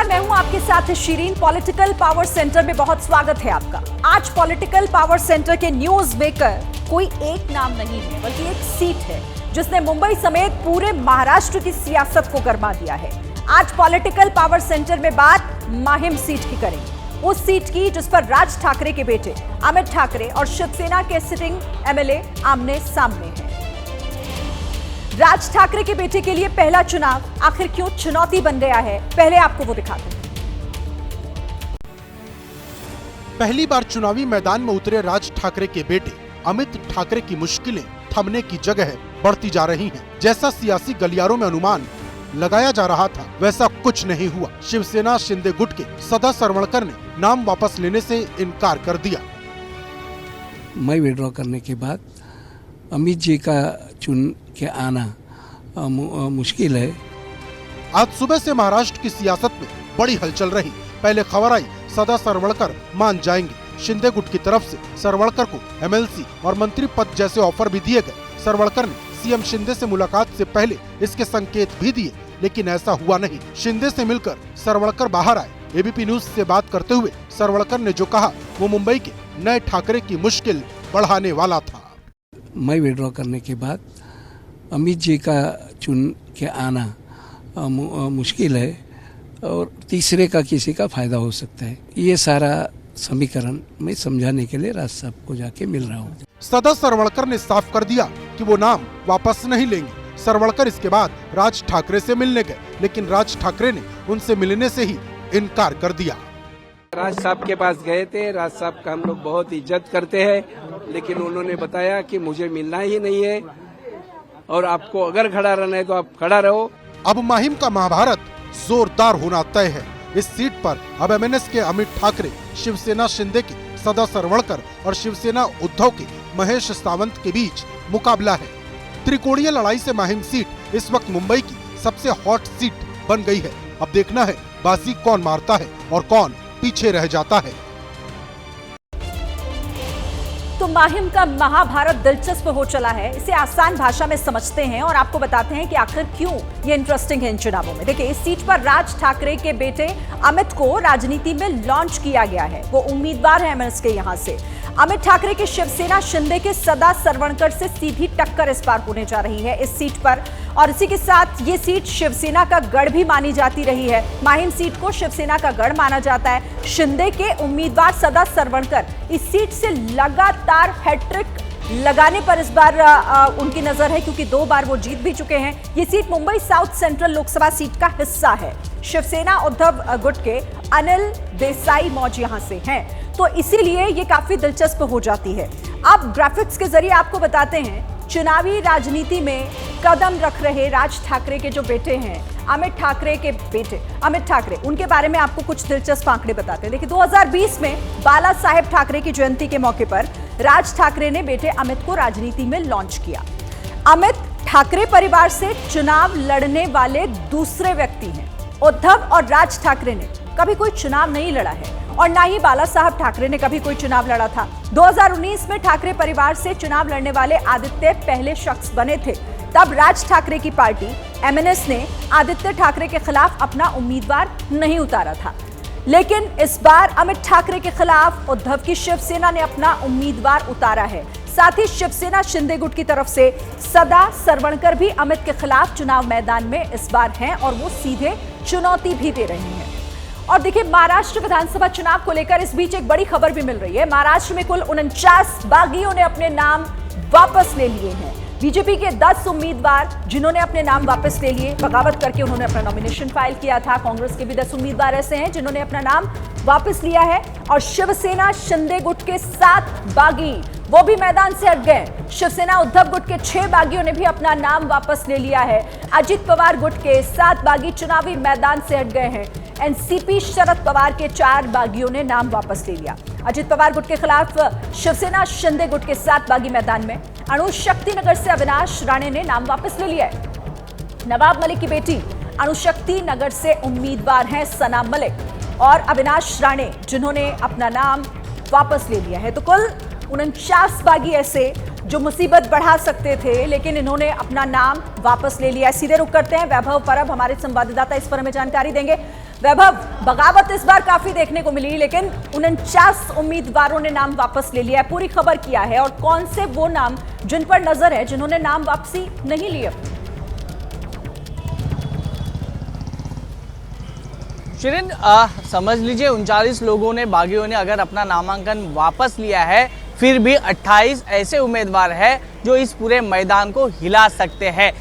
नमस्कार, मैं हूं आपके साथ शिरीन। पॉलिटिकल पावर सेंटर में बहुत स्वागत है आपका। आज पॉलिटिकल पावर सेंटर के न्यूज मेकर कोई एक नाम नहीं है, बल्कि एक सीट है जिसने मुंबई समेत पूरे महाराष्ट्र की सियासत को गरमा दिया है। आज पॉलिटिकल पावर सेंटर में बात माहिम सीट की करेंगे, उस सीट की जिस पर राज ठाकरे के बेटे अमित ठाकरे और शिवसेना के सिटिंग एमएलए आमने सामने हैं। राज ठाकरे के बेटे के लिए पहला चुनाव आखिर क्यों चुनौती बन गया है, पहले आपको वो दिखाते हैं। पहली बार चुनावी मैदान में उतरे राज ठाकरे के बेटे अमित ठाकरे की मुश्किलें थमने की जगह बढ़ती जा रही हैं। जैसा सियासी गलियारों में अनुमान लगाया जा रहा था, वैसा कुछ नहीं हुआ। शिवसेना शिंदे गुट के सदा सरवणकर ने नाम वापस लेने से इनकार कर दिया। मैं विड्रॉ करने के बाद अमित जी का चुन के आना मुश्किल है। आज सुबह से महाराष्ट्र की सियासत में बड़ी हलचल रही। पहले खबर आई सदा सरवणकर मान जाएंगे। शिंदे गुट की तरफ से सरवणकर को एमएलसी और मंत्री पद जैसे ऑफर भी दिए गए। सरवणकर ने सीएम शिंदे से मुलाकात से पहले इसके संकेत भी दिए, लेकिन ऐसा हुआ नहीं। शिंदे से मिलकर सरवणकर बाहर आए। एबीपी न्यूज से बात करते हुए सरवणकर ने जो कहा वो मुंबई के नए ठाकरे की मुश्किल बढ़ाने वाला था। मैं विड्रॉ करने के बाद अमित जी का चुन के आना मुश्किल है और तीसरे का किसी का फायदा हो सकता है। ये सारा समीकरण मैं समझाने के लिए राज साहब को जाके मिल रहा हूँ। सदा सरवणकर ने साफ कर दिया कि वो नाम वापस नहीं लेंगे। सरवणकर इसके बाद राज ठाकरे से मिलने गए, लेकिन राज ठाकरे ने उनसे मिलने से ही इनकार कर दिया। राज साहब के पास गए थे। राज साहब का हम लोग बहुत इज्जत करते हैं, लेकिन उन्होंने बताया कि मुझे मिलना ही नहीं है और आपको अगर खड़ा रहना है तो आप खड़ा रहो। अब माहिम का महाभारत जोरदार होना तय है। इस सीट पर अब एमएनएस के अमित ठाकरे, शिवसेना शिंदे के सदा सरवणकर और शिवसेना उद्धव के महेश सावंत के बीच मुकाबला है। त्रिकोणीय लड़ाई से माहिम सीट इस वक्त मुंबई की सबसे हॉट सीट बन गई है। अब देखना है बाजी कौन मारता है और कौन पीछे रह जाता है। तो माहिम का महाभारत दिलचस्प हो चला है। इसे आसान भाषा में समझते हैं और आपको बताते हैं कि आखिर क्यों ये इंटरेस्टिंग है इन चुनावों में। देखिए, इस सीट पर राज ठाकरे के बेटे अमित को राजनीति में लॉन्च किया गया है। वो उम्मीदवार है एमएनएस के यहां से। अमित ठाकरे के शिवसेना शिंदे के सदा सरवणकर से सीधी टक्कर इस बार होने जा रही है इस सीट पर, और इसी के साथ ये सीट शिवसेना का गढ़ भी मानी जाती रही है। माहिम सीट को शिवसेना का गढ़ माना जाता है। शिंदे के उम्मीदवार सदा सरवणकर इस सीट से लगातार हैट्रिक लगाने पर इस बार उनकी नजर है, क्योंकि 2 बार वो जीत भी चुके हैं। ये seat Mumbai south central Lok Sabha seat का हिस्सा है। शिवसेना उद्धव गुट के अनिल देसाई मौज यहां से हैं, तो इसीलिए ये काफी दिलचस्प हो जाती है। अब ग्राफिक्स के जरिए आपको बताते हैं चुनावी राजनीति में कदम रख रहे राज ठाकरे के जो बेटे हैं, अमित ठाकरे के बेटे अमित ठाकरे, उनके बारे में आपको कुछ दिलचस्प आंकड़े बताते हैं। देखिए, 2020 में बाला साहेब ठाकरे की जयंती के मौके पर राज ठाकरे ने बेटे अमित को राजनीति में लॉन्च किया। अमित ठाकरे परिवार से चुनाव लड़ने वाले दूसरे व्यक्ति हैं। उद्धव और राज ठाकरे ने कभी कोई चुनाव नहीं लड़ा है और ना ही बाला साहब ठाकरे ने कभी कोई चुनाव लड़ा था। 2019 में ठाकरे परिवार से चुनाव लड़ने वाले आदित्य पहले शख्स बने थे। तब राज ठाकरे की पार्टी एमएनएस ने आदित्य ठाकरे के खिलाफ अपना उम्मीदवार नहीं उतारा था, लेकिन इस बार अमित ठाकरे के खिलाफ उद्धव की शिवसेना ने अपना उम्मीदवार उतारा है। साथ ही शिवसेना शिंदे गुट की तरफ से सदा सरवणकर भी अमित के खिलाफ चुनाव मैदान में इस बार हैं और वो सीधे चुनौती भी दे रहे हैं। और देखिए, महाराष्ट्र विधानसभा चुनाव को लेकर इस बीच एक बड़ी खबर भी मिल रही है। महाराष्ट्र में कुल 49 बागियों ने अपने नाम वापस ले लिए हैं। बीजेपी के 10 उम्मीदवार जिन्होंने अपने नाम वापस ले लिए, बगावत करके उन्होंने अपना नॉमिनेशन फाइल किया था। कांग्रेस के भी 10 उम्मीदवार ऐसे हैं जिन्होंने अपना नाम वापस लिया है, और शिवसेना शिंदे गुट के 7 बागी वो भी मैदान से हट गए। शिवसेना उद्धव गुट के 6 बागियों ने भी अपना नाम वापस ले लिया है। अजित पवार गुट के 7 बागी चुनावी मैदान से हट गए हैं। एनसीपी शरद पवार के 4 बागियों ने नाम वापस ले लिया। अजित पवार गुट के खिलाफ शिवसेना शिंदे गुट के 7 बागी मैदान में। अणुशक्ति नगर से अविनाश राणे ने नाम वापस ले लिया है। नवाब मलिक की बेटी अणुशक्ति नगर से उम्मीदवार हैं सना मलिक और अविनाश राणे, जिन्होंने अपना नाम वापस ले लिया है। तो कुल 49 बागी ऐसे जो मुसीबत बढ़ा सकते थे, लेकिन इन्होंने अपना नाम वापस ले लिया। सीधे रुख करते हैं वैभव परब, हमारे संवाददाता इस पर हमें जानकारी देंगे। वैभव, बगावत इस बार काफी देखने को मिली, लेकिन 49 उम्मीदवारों ने नाम वापस ले लिया है। पूरी खबर क्या है और कौन से वो नाम जिन पर नजर है जिन्होंने नाम वापसी नहीं लिए? शिरीन, समझ लीजिए 39 लोगों ने, बागियों ने अगर अपना नामांकन वापस लिया है, फिर भी 28 ऐसे उम्मीदवार हैं जो इस पूरे मैदान को हिला सकते हैं।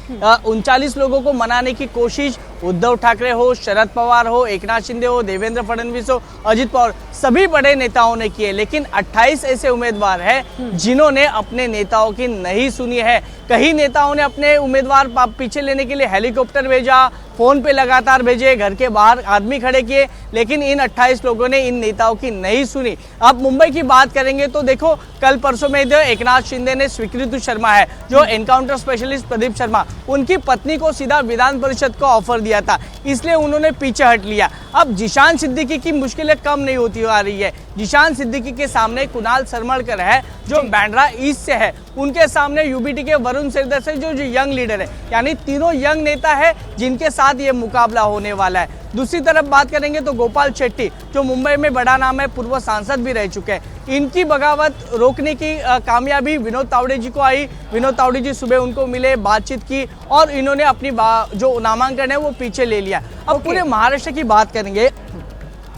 39 लोगों को मनाने की कोशिश उद्धव ठाकरे हो, शरद पवार हो, एकनाथ शिंदे हो, देवेंद्र फडणवीस हो, अजित पवार, सभी बड़े नेताओं ने किए, लेकिन 28 ऐसे उम्मीदवार हैं जिन्होंने अपने नेताओं की नहीं सुनी है। कई नेताओं ने अपने उम्मीदवार पीछे लेने के लिए हेलीकॉप्टर भेजा, फोन पे लगातार भेजे, घर के बाहर आदमी खड़े किए, लेकिन इन 28 लोगों ने इन नेताओं की नहीं सुनी। अब मुंबई की बात करेंगे तो देखो, कल परसों में एकनाथ शिंदे ने, स्वीकृति शर्मा है जो एनकाउंटर स्पेशलिस्ट प्रदीप शर्मा, उनकी पत्नी को सीधा विधान परिषद को ऑफर दिया था, इसलिए उन्होंने पीछे हट लिया। अब जिशान सिद्दीकी की मुश्किलें कम नहीं होती आ रही है। जिशान सिद्दीकी के सामने कुणाल सरमड़कर है जो बांद्रा ईस्ट से है, उनके सामने यूबीटी के वरुण सिरदर्शी जो यंग लीडर है, यानी तीनों यंग नेता है जिनके साथ ये मुकाबला होने वाला है। दूसरी तरफ बात करेंगे तो गोपाल शेट्टी जो मुंबई में बड़ा नाम है, पूर्व सांसद भी रह चुके हैं, इनकी बगावत रोकने की कामयाबी विनोद तावड़े जी को आई। विनोद तावड़े जी सुबह उनको मिले, बातचीत की और इन्होंने अपनी जो नामांकन है वो पीछे ले लिया। अब पूरे महाराष्ट्र की बात करेंगे,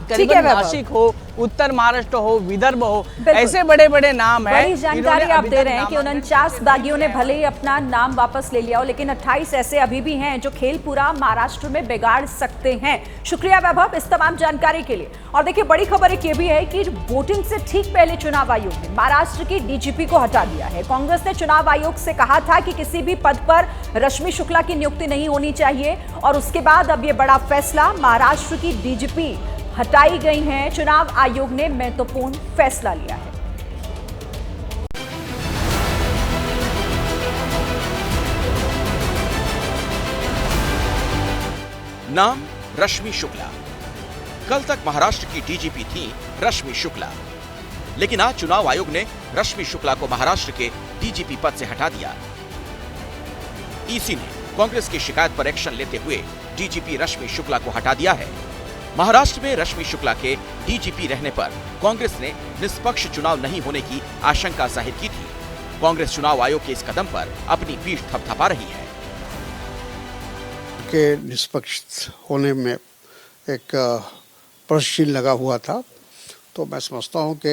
करीबन नासिक हो, उत्तर महाराष्ट्र हो, विदर्भ हो, ऐसे बड़े बड़े नाम है। बड़ी जानकारी आप दे रहे हैं कि 49 बागियों ने भले ही अपना नाम वापस ले लिया हो, लेकिन 28 ऐसे अभी भी हैं जो खेल पूरा महाराष्ट्र में बिगाड़ सकते हैं। शुक्रिया वैभव इस तमाम जानकारी के लिए। और देखिए, बड़ी खबर एक ये भी है कि वोटिंग से ठीक पहले चुनाव आयोग ने महाराष्ट्र की डीजीपी को हटा दिया है। कांग्रेस ने चुनाव आयोग से कहा था कि किसी भी पद पर रश्मि शुक्ला की नियुक्ति नहीं होनी चाहिए, और उसके बाद अब ये बड़ा फैसला, महाराष्ट्र की डीजीपी हटाई गई हैं। चुनाव आयोग ने महत्वपूर्ण फैसला लिया है। नाम रश्मि शुक्ला। कल तक महाराष्ट्र की डीजीपी थी रश्मि शुक्ला, लेकिन आज चुनाव आयोग ने रश्मि शुक्ला को महाराष्ट्र के डीजीपी पद से हटा दिया। ईसी ने कांग्रेस की शिकायत पर एक्शन लेते हुए डीजीपी रश्मि शुक्ला को हटा दिया है। महाराष्ट्र में रश्मि शुक्ला के डीजीपी रहने पर कांग्रेस ने निष्पक्ष चुनाव नहीं होने की आशंका जाहिर की थी। कांग्रेस चुनाव आयोग के इस कदम पर अपनी पीठ थपथपा रही है। के निष्पक्ष होने में एक प्रश्न लगा हुआ था, तो मैं समझता हूं कि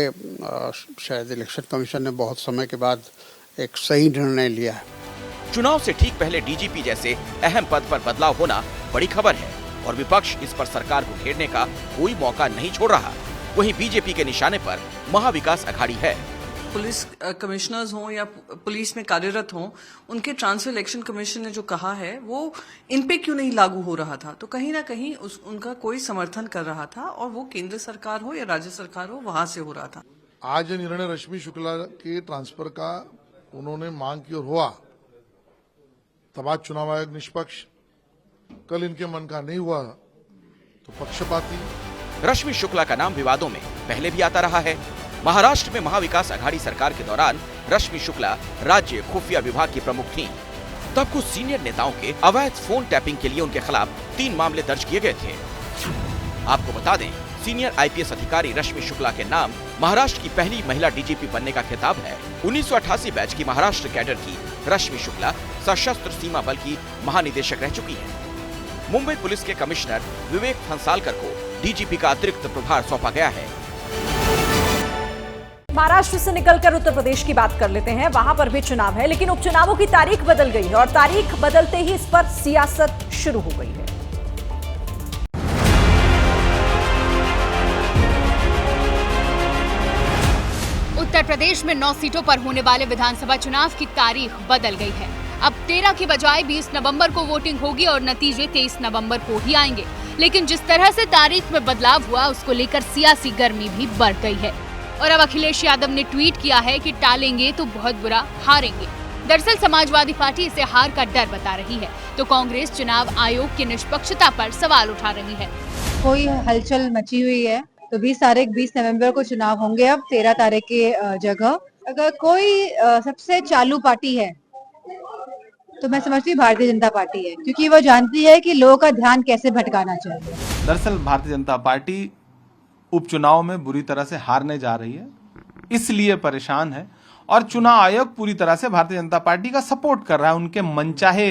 शायद इलेक्शन कमीशन ने बहुत समय के बाद एक सही निर्णय लिया है। चुनाव से ठीक पहले डीजीपी जैसे अहम पद पर बदलाव होना बड़ी खबर है और विपक्ष इस पर सरकार को घेरने का कोई मौका नहीं छोड़ रहा। वहीं बीजेपी के निशाने पर महाविकास अघाड़ी है। पुलिस कमिश्नर्स हों या पुलिस में कार्यरत हों, उनके ट्रांसफर इलेक्शन कमीशन ने जो कहा है वो इन पे क्यों नहीं लागू हो रहा था, तो कहीं ना कहीं उनका कोई समर्थन कर रहा था, और वो केंद्र सरकार हो या राज्य सरकार हो, वहां से हो रहा था। आज निर्णय रश्मि शुक्ला के ट्रांसफर का उन्होंने मांग की और हुआ, तब आज चुनाव आयोग निष्पक्ष, कल इनके मन का नहीं हुआ तो पक्षपाती। रश्मि शुक्ला का नाम विवादों में पहले भी आता रहा है। महाराष्ट्र में महाविकास अघाड़ी सरकार के दौरान रश्मि शुक्ला राज्य खुफिया विभाग की प्रमुख थीं। तब कुछ सीनियर नेताओं के अवैध फोन टैपिंग के लिए उनके खिलाफ 3 मामले दर्ज किए गए थे। आपको बता दें, सीनियर आईपीएस अधिकारी रश्मि शुक्ला के नाम महाराष्ट्र की पहली महिला डीजीपी बनने का खिताब है। 1988 बैच की महाराष्ट्र कैडर की रश्मि शुक्ला सशस्त्र सीमा बल की महानिदेशक रह चुकी हैं। मुंबई पुलिस के कमिश्नर विवेक फंसालकर को डीजीपी का अतिरिक्त प्रभार सौंपा गया है। महाराष्ट्र से निकलकर उत्तर प्रदेश की बात कर लेते हैं। वहां पर भी चुनाव है, लेकिन उपचुनावों की तारीख बदल गई है और तारीख बदलते ही इस पर सियासत शुरू हो गई है। उत्तर प्रदेश में 9 सीटों पर होने वाले विधानसभा चुनाव की तारीख बदल गई है। अब 13 की बजाय 20 नवंबर को वोटिंग होगी और नतीजे 23 नवंबर को ही आएंगे। लेकिन जिस तरह से तारीख में बदलाव हुआ, उसको लेकर सियासी गर्मी भी बढ़ गई है। और अब अखिलेश यादव ने ट्वीट किया है कि टालेंगे तो बहुत बुरा हारेंगे। दरअसल समाजवादी पार्टी इसे हार का डर बता रही है, तो कांग्रेस चुनाव आयोग की निष्पक्षता पर सवाल उठा रही है। कोई हलचल मची हुई है, तो 20 नवंबर को चुनाव होंगे अब 13 तारीख की जगह, अगर कोई सबसे चालू पार्टी है तो मैं समझती हूँ भारतीय जनता पार्टी है, क्योंकि वो जानती है कि लोगों का ध्यान कैसे भटकाना चाहिए। दरअसल भारतीय जनता पार्टी उपचुनाव में बुरी तरह से हारने जा रही है, इसलिए परेशान है और चुनाव आयोग पूरी तरह से भारतीय जनता पार्टी का सपोर्ट कर रहा है, उनके मनचाहे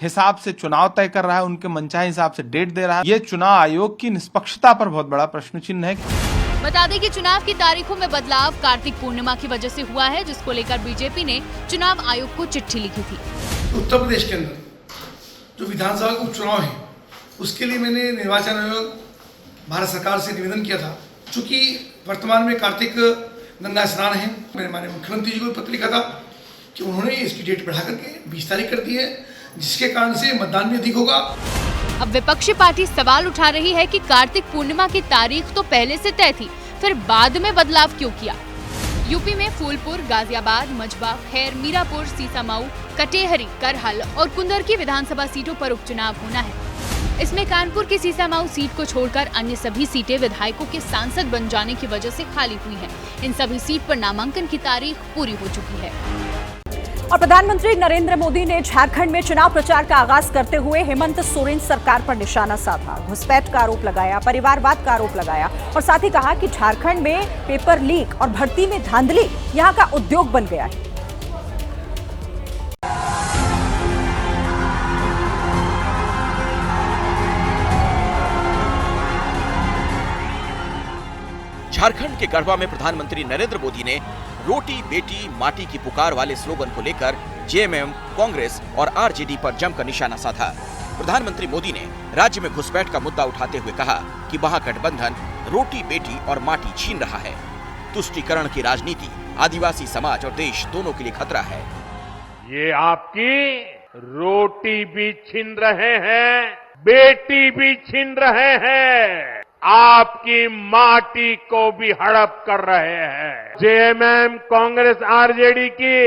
हिसाब से चुनाव तय कर रहा है, उनके मनचाहे हिसाब से डेट दे रहा है। ये चुनाव आयोग की निष्पक्षता पर बहुत बड़ा प्रश्न चिन्ह है। बता दें कि चुनाव की तारीखों में बदलाव कार्तिक पूर्णिमा की वजह से हुआ है, जिसको लेकर बीजेपी ने चुनाव आयोग को चिट्ठी लिखी थी। उत्तर प्रदेश के अंदर जो विधानसभा का उपचुनाव है उसके लिए मैंने निर्वाचन आयोग भारत सरकार से निवेदन किया था। चूंकि वर्तमान में कार्तिक गंगा स्नान है, मैंने माननीय मुख्यमंत्री जी को पत्र लिखा था कि उन्होंने इसकी डेट बढ़ा करके 20 तारीख कर दी है, जिसके कारण से मतदान भी अधिक होगा। अब विपक्षी पार्टी सवाल उठा रही है कि कार्तिक पूर्णिमा की तारीख तो पहले से तय थी, फिर बाद में बदलाव क्यों किया। यूपी में फूलपुर, गाजियाबाद, मझबा, खैर, मीरापुर, सीसामऊ, कटेहरी, करहल और कुंदर की विधानसभा सीटों पर उपचुनाव होना है। इसमें कानपुर की सीसामऊ सीट को छोड़कर अन्य सभी सीटें विधायकों के सांसद बन जाने की वजह से खाली हुई हैं। इन सभी सीट पर नामांकन की तारीख पूरी हो चुकी है। और प्रधानमंत्री नरेंद्र मोदी ने झारखंड में चुनाव प्रचार का आगाज करते हुए हेमंत सोरेन सरकार पर निशाना साधा, घुसपैठ का आरोप लगाया, परिवारवाद का आरोप लगाया और साथ ही कहा कि झारखंड में पेपर लीक और भर्ती में धांधली यहां का उद्योग बन गया है। झारखंड के गढ़वा में प्रधानमंत्री नरेंद्र मोदी ने रोटी बेटी माटी की पुकार वाले स्लोगन को लेकर जेएमएम, कांग्रेस और आरजेडी पर जमकर निशाना साधा। प्रधानमंत्री मोदी ने राज्य में घुसपैठ का मुद्दा उठाते हुए कहा कि महागठबंधन रोटी बेटी और माटी छीन रहा है। तुष्टीकरण की राजनीति आदिवासी समाज और देश दोनों के लिए खतरा है। ये आपकी रोटी भी छीन रहे हैं, बेटी भी छीन रहे हैं, आपकी माटी को भी हड़प कर रहे हैं। जेएमएम, कांग्रेस, आरजेडी की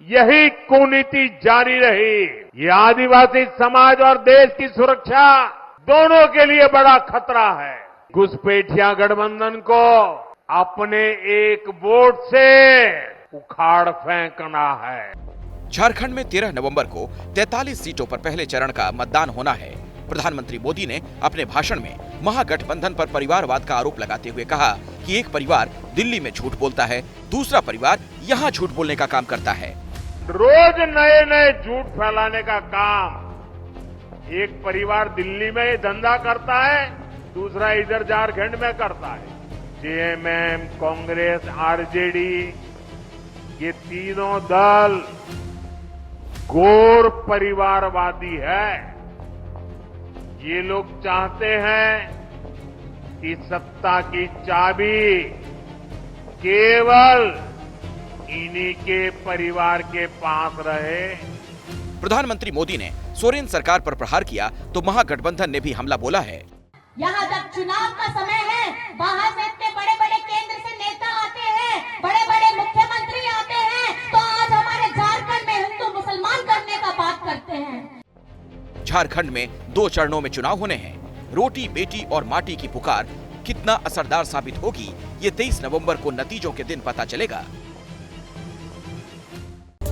यही कुनीति जारी रही, ये आदिवासी समाज और देश की सुरक्षा दोनों के लिए बड़ा खतरा है। घुसपैठिया गठबंधन को अपने एक वोट से उखाड़ फेंकना है। झारखंड में 13 नवंबर को 43 सीटों पर पहले चरण का मतदान होना है। प्रधानमंत्री मोदी ने अपने भाषण में महागठबंधन पर परिवारवाद का आरोप लगाते हुए कहा कि एक परिवार दिल्ली में झूठ बोलता है, दूसरा परिवार यहाँ झूठ बोलने का काम करता है। रोज नए नए झूठ फैलाने का काम एक परिवार दिल्ली में धंधा करता है, दूसरा इधर झारखंड में करता है। जेएमएम, कांग्रेस, आरजेडी ये तीनों दल घोर परिवारवादी है। ये लोग चाहते हैं कि सत्ता की चाबी केवल इन्हीं के परिवार के पास रहे। प्रधानमंत्री मोदी ने सोरेन सरकार पर प्रहार किया तो महागठबंधन ने भी हमला बोला है। यहाँ जब चुनाव का समय है, बाहर से इतने बड़े बड़े केंद्र से नेता आते हैं, बड़े बड़े मुख्यमंत्री आते हैं, तो आज हमारे झारखंड में हिंदू मुसलमान करने का बात करते हैं। झारखंड में 2 चरणों में चुनाव होने हैं। रोटी बेटी और माटी की पुकार कितना असरदार साबित होगी, ये 23 नवंबर को नतीजों के दिन पता चलेगा।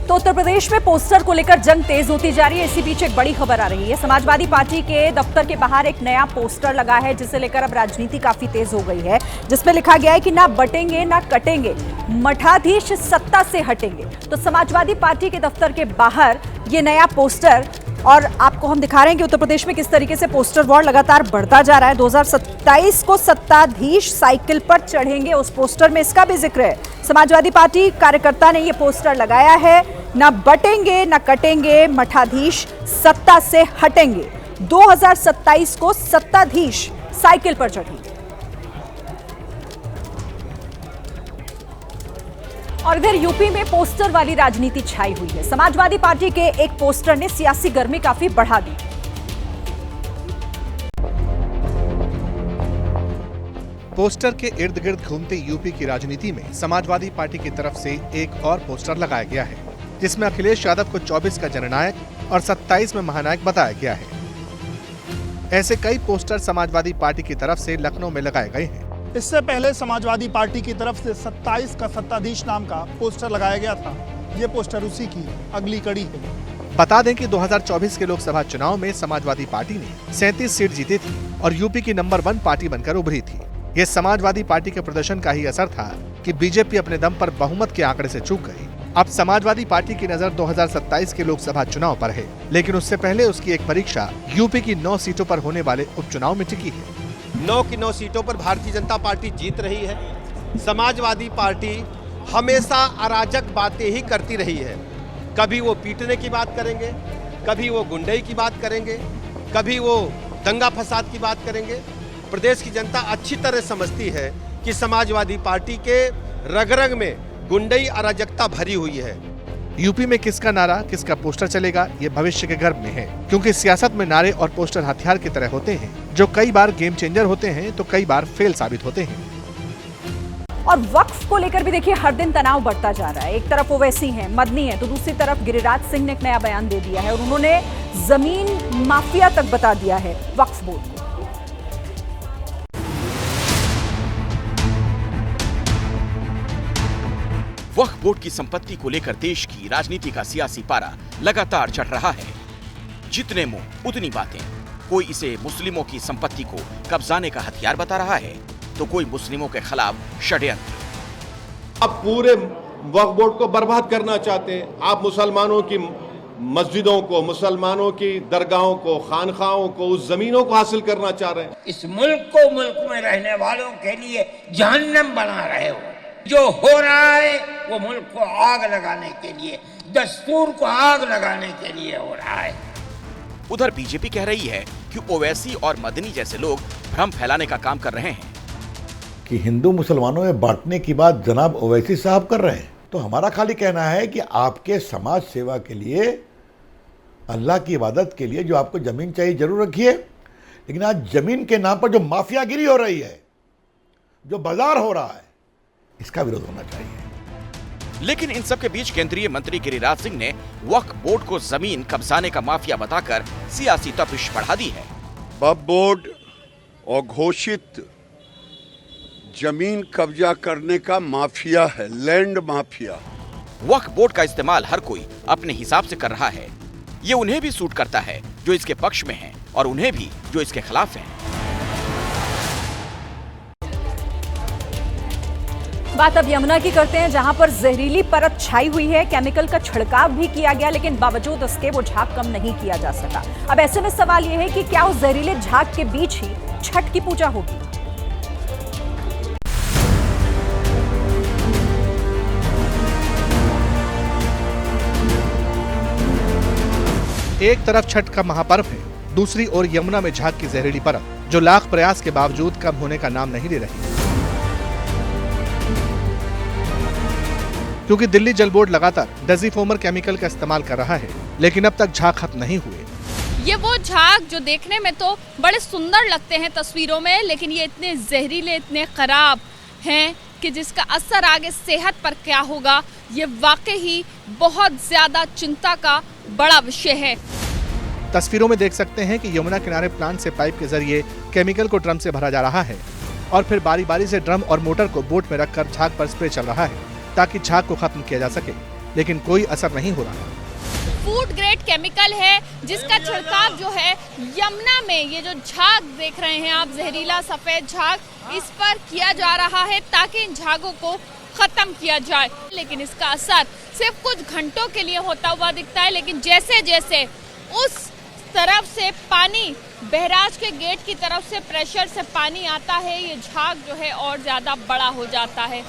तो उत्तर प्रदेश में पोस्टर को लेकर जंग तेज होती जा रही है। इसी बीच एक बड़ी खबर आ रही है। समाजवादी पार्टी के दफ्तर के बाहर एक नया पोस्टर लगा है, जिसे लेकर अब राजनीति काफी तेज हो गई है, जिसमें लिखा गया है कि ना बटेंगे ना कटेंगे, मठाधीश सत्ता से हटेंगे। तो समाजवादी पार्टी के दफ्तर के बाहर ये नया पोस्टर, और आपको हम दिखा रहे हैं कि उत्तर प्रदेश में किस तरीके से पोस्टर वॉर लगातार बढ़ता जा रहा है। 2027 को सत्ताधीश साइकिल पर चढ़ेंगे, उस पोस्टर में इसका भी जिक्र है। समाजवादी पार्टी कार्यकर्ता ने ये पोस्टर लगाया है, ना बटेंगे ना कटेंगे, मठाधीश सत्ता से हटेंगे। 2027 को सत्ताधीश साइकिल पर चढ़ेंगे। और इधर यूपी में पोस्टर वाली राजनीति छाई हुई है। समाजवादी पार्टी के एक पोस्टर ने सियासी गर्मी काफी बढ़ा दी। पोस्टर के इर्द गिर्द घूमते यूपी की राजनीति में समाजवादी पार्टी की तरफ से एक और पोस्टर लगाया गया है, जिसमें अखिलेश यादव को 24 का जननायक और 27 में महानायक बताया गया है। है। ऐसे कई पोस्टर समाजवादी पार्टी की तरफ से लखनऊ में लगाए गए हैं, इससे पहले समाजवादी पार्टी की तरफ से 27 का सत्ताधीश नाम का पोस्टर लगाया गया था। ये पोस्टर उसी की अगली कड़ी है। बता दें कि 2024 के लोकसभा चुनाव में समाजवादी पार्टी ने 37 सीट जीती थी और यूपी की नंबर 1 पार्टी बनकर उभरी थी। ये समाजवादी पार्टी के प्रदर्शन का ही असर था कि बीजेपी अपने दम पर बहुमत के आंकड़े से चूक गई। अब समाजवादी पार्टी की नजर 2027 के लोकसभा चुनाव पर है, लेकिन उससे पहले उसकी एक परीक्षा यूपी की 9 सीटों पर होने वाले उपचुनाव में टिकी है। 9 की 9 सीटों पर भारतीय जनता पार्टी जीत रही है। समाजवादी पार्टी हमेशा अराजक बातें ही करती रही है। कभी वो पीटने की बात करेंगे, कभी वो गुंडई की बात करेंगे, कभी वो दंगा फसाद की बात करेंगे। प्रदेश की जनता अच्छी तरह समझती है कि समाजवादी पार्टी के रग-रग में गुंडई अराजकता भरी हुई है। यूपी में किसका नारा, किसका पोस्टर चलेगा, ये भविष्य के गर्भ में है, क्योंकि सियासत में नारे और पोस्टर हथियार की तरह होते हैं, जो कई बार गेम चेंजर होते हैं तो कई बार फेल साबित होते हैं। और वक्फ को लेकर भी देखिए हर दिन तनाव बढ़ता जा रहा है। एक तरफ ओवैसी हैं, मदनी है, तो दूसरी तरफ गिरिराज सिंह ने एक नया बयान दे दिया है और उन्होंने जमीन माफिया तक बता दिया है वक्फ बोर्ड को। वक्फ बोर्ड की संपत्ति को लेकर देश की राजनीति का सियासी पारा लगातार चढ़ रहा है। जितने मुंह उतनी बातें। कोई इसे मुस्लिमों की संपत्ति को कब्जाने का हथियार बता रहा है, तो कोई मुस्लिमों के खिलाफ षड्यंत्र। आप पूरे वक्फ बोर्ड को बर्बाद करना चाहते हैं। आप मुसलमानों की मस्जिदों को, मुसलमानों की दरगाहों को, खानखाहों को, उस जमीनों को हासिल करना चाह रहे हैं। इस मुल्क को मुल्क में रहने वालों के लिए जहन्नम बना रहे हो। जो हो रहा है वो मुल्क को आग लगाने के लिए, दस्तूर को आग लगाने के लिए हो रहा है। उधर बीजेपी कह रही है कि ओवैसी और मदनी जैसे लोग भ्रम फैलाने का काम कर रहे हैं कि हिंदू मुसलमानों में बांटने की बात जनाब ओवैसी साहब कर रहे हैं। तो हमारा खाली कहना है कि आपके समाज सेवा के लिए, अल्लाह की इबादत के लिए जो आपको जमीन चाहिए जरूर रखिए, लेकिन आज जमीन के नाम पर जो माफियागिरी हो रही है, जो बाजार हो रहा है, इसका विरोध होना चाहिए। लेकिन इन सब के बीच केंद्रीय मंत्री गिरिराज सिंह ने वक्फ बोर्ड को जमीन कब्जाने का माफिया बताकर सियासी तपिश बढ़ा दी है। वक्फ बोर्ड और घोषित जमीन कब्जा करने का माफिया है, लैंड माफिया। वक्फ बोर्ड का इस्तेमाल हर कोई अपने हिसाब से कर रहा है। ये उन्हें भी सूट करता है जो इसके पक्ष में हैं, और उन्हें भी जो इसके खिलाफ हैं। बात अब यमुना की करते हैं, जहां पर जहरीली परत छाई हुई है। केमिकल का छिड़काव भी किया गया, लेकिन बावजूद उसके वो झाग कम नहीं किया जा सका। अब ऐसे में सवाल यह है कि क्या उस जहरीले झाग के बीच ही छठ की पूजा होगी? एक तरफ छठ का महापर्व है, दूसरी ओर यमुना में झाग की जहरीली परत, जो लाख प्रयास के बावजूद कम होने का नाम नहीं ले रही। क्योंकि दिल्ली जल बोर्ड लगातार डेजिफोमर केमिकल का इस्तेमाल कर रहा है, लेकिन अब तक झाग खत्म नहीं हुए। ये वो झाग जो देखने में तो बड़े सुंदर लगते हैं तस्वीरों में, लेकिन ये इतने जहरीले, इतने खराब हैं कि जिसका असर आगे सेहत पर क्या होगा, ये वाकई ही बहुत ज्यादा चिंता का बड़ा विषय है। तस्वीरों में देख सकते हैं कि यमुना किनारे प्लांट से पाइप के जरिए केमिकल को ड्रम से भरा जा रहा है और फिर बारी बारी से ड्रम और मोटर को बोट में रखकर झाग पर स्प्रे चल रहा है ताकि झाग को खत्म किया जा सके, लेकिन कोई असर नहीं हो रहा। फूड ग्रेड केमिकल है जिसका छिड़काव जो है यमुना में, ये जो झाग देख रहे हैं आप, जहरीला सफेद झाग, इस पर किया जा रहा है ताकि इन झागों को खत्म किया जाए। लेकिन इसका असर सिर्फ कुछ घंटों के लिए होता हुआ दिखता है, लेकिन जैसे जैसे उस तरफ से पानी, बहराज के गेट की तरफ से प्रेशर से पानी आता है, ये झाग जो है और ज्यादा बड़ा हो जाता है।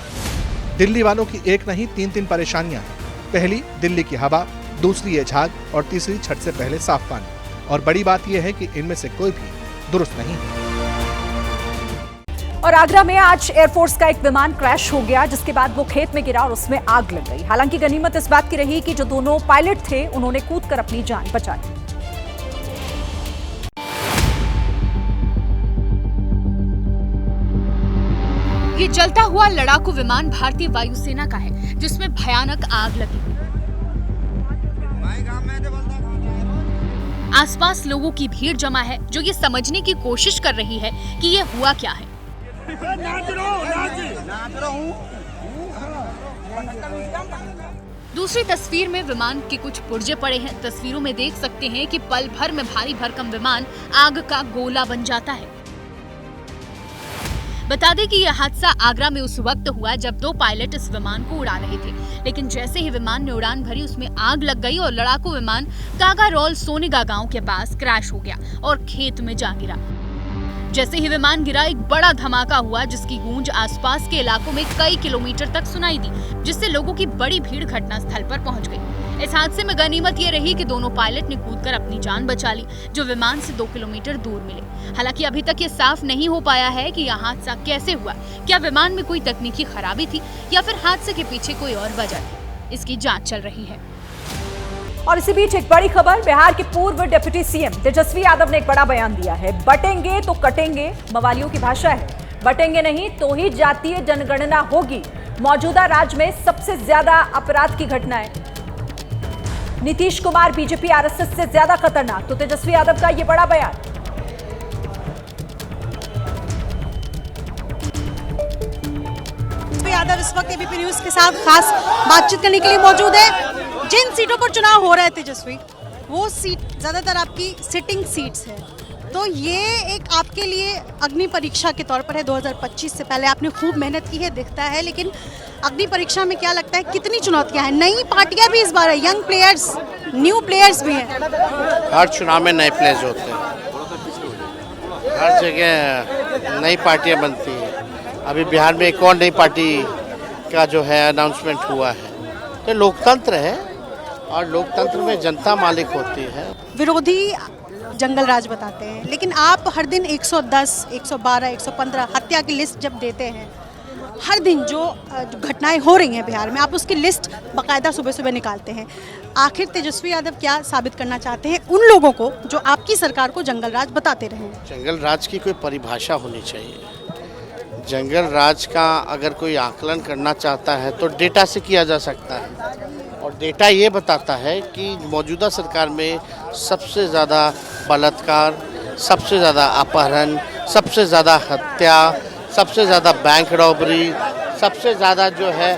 दिल्ली वालों की एक नहीं 3 परेशानियां हैं। पहली दिल्ली की हवा, दूसरी ये झाग और तीसरी छठ से पहले साफ पानी। और बड़ी बात यह है कि इनमें से कोई भी दुरुस्त नहीं है। और आगरा में आज एयरफोर्स का एक विमान क्रैश हो गया, जिसके बाद वो खेत में गिरा और उसमें आग लग गई। हालांकि गनीमत इस बात की रही कि जो दोनों पायलट थे उन्होंने कूदकर अपनी जान बचा ली। ये जलता हुआ लड़ाकू विमान भारतीय वायुसेना का है, जिसमें भयानक आग लगी। आसपास लोगों की भीड़ जमा है जो ये समझने की कोशिश कर रही है कि ये हुआ क्या है। दूसरी तस्वीर में विमान के कुछ पुर्जे पड़े हैं। तस्वीरों में देख सकते हैं कि पल भर में भारी भरकम विमान आग का गोला बन जाता है। बता दें कि यह हादसा आगरा में उस वक्त हुआ जब दो पायलट इस विमान को उड़ा रहे थे, लेकिन जैसे ही विमान ने उड़ान भरी उसमें आग लग गई और लड़ाकू विमान कागारोल सोनेगा गांव के पास क्रैश हो गया और खेत में जा गिरा। जैसे ही विमान गिरा एक बड़ा धमाका हुआ जिसकी गूंज आसपास के इलाकों में कई किलोमीटर तक सुनाई दी, जिससे लोगों की बड़ी भीड़ घटनास्थल पर पहुंच गई। इस हादसे में गनीमत ये रही कि दोनों पायलट ने कूदकर अपनी जान बचा ली, जो विमान से 2 किलोमीटर दूर मिले। हालांकि अभी तक ये साफ नहीं हो पाया है कि यह हादसा कैसे हुआ। क्या विमान में कोई तकनीकी खराबी थी या फिर हादसे के पीछे कोई और वजह थी? इसकी जांच चल रही है। और इसी बीच एक बड़ी खबर, बिहार के पूर्व डिप्टी सीएम तेजस्वी यादव ने एक बड़ा बयान दिया है। बटेंगे तो कटेंगे, मवालियों की भाषा है। बटेंगे नहीं तो ही जातीय जनगणना होगी। मौजूदा राज्य में सबसे ज्यादा अपराध की घटनाएं। नीतीश कुमार बीजेपी आरएसएस से ज्यादा खतरनाक, तो तेजस्वी यादव का यह बड़ा बयान। यादव इस वक्त एबीपी न्यूज के साथ खास बातचीत करने के लिए मौजूद है। जिन सीटों पर चुनाव हो रहे हैं तेजस्वी, वो सीट ज्यादातर आपकी सिटिंग सीट्स है, तो ये एक आपके लिए अग्नि परीक्षा के तौर पर है। 2025 से पहले आपने खूब मेहनत की है, दिखता है, लेकिन अग्नि परीक्षा में क्या लगता है कितनी चुनौतियां हैं? नई पार्टियां भी इस बार है, यंग प्लेयर्स, न्यू प्लेयर्स भी हैं। हर चुनाव में नए प्लेयर्स होते हैं, हर जगह नई पार्टियां बनती हैं। अभी बिहार में एक और नई पार्टी का जो है अनाउंसमेंट हुआ है। तो लोकतंत्र है और लोकतंत्र में जनता मालिक होती है। विरोधी जंगल राज बताते हैं, लेकिन आप हर दिन 110, 112, 115 हत्या की लिस्ट जब देते हैं, हर दिन जो घटनाएं हो रही हैं बिहार में, आप उसकी लिस्ट बाकायदा सुबह सुबह निकालते हैं। आखिर तेजस्वी यादव क्या साबित करना चाहते हैं उन लोगों को जो आपकी सरकार को जंगल राज बताते रहे? जंगल राज की कोई परिभाषा होनी चाहिए। जंगल राज का अगर कोई आकलन करना चाहता है तो डेटा से किया जा सकता है, और डेटा ये बताता है कि मौजूदा सरकार में सबसे ज़्यादा बलात्कार, सबसे ज़्यादा अपहरण, सबसे ज़्यादा हत्या, सबसे ज़्यादा बैंक रॉबरी, सबसे ज़्यादा जो है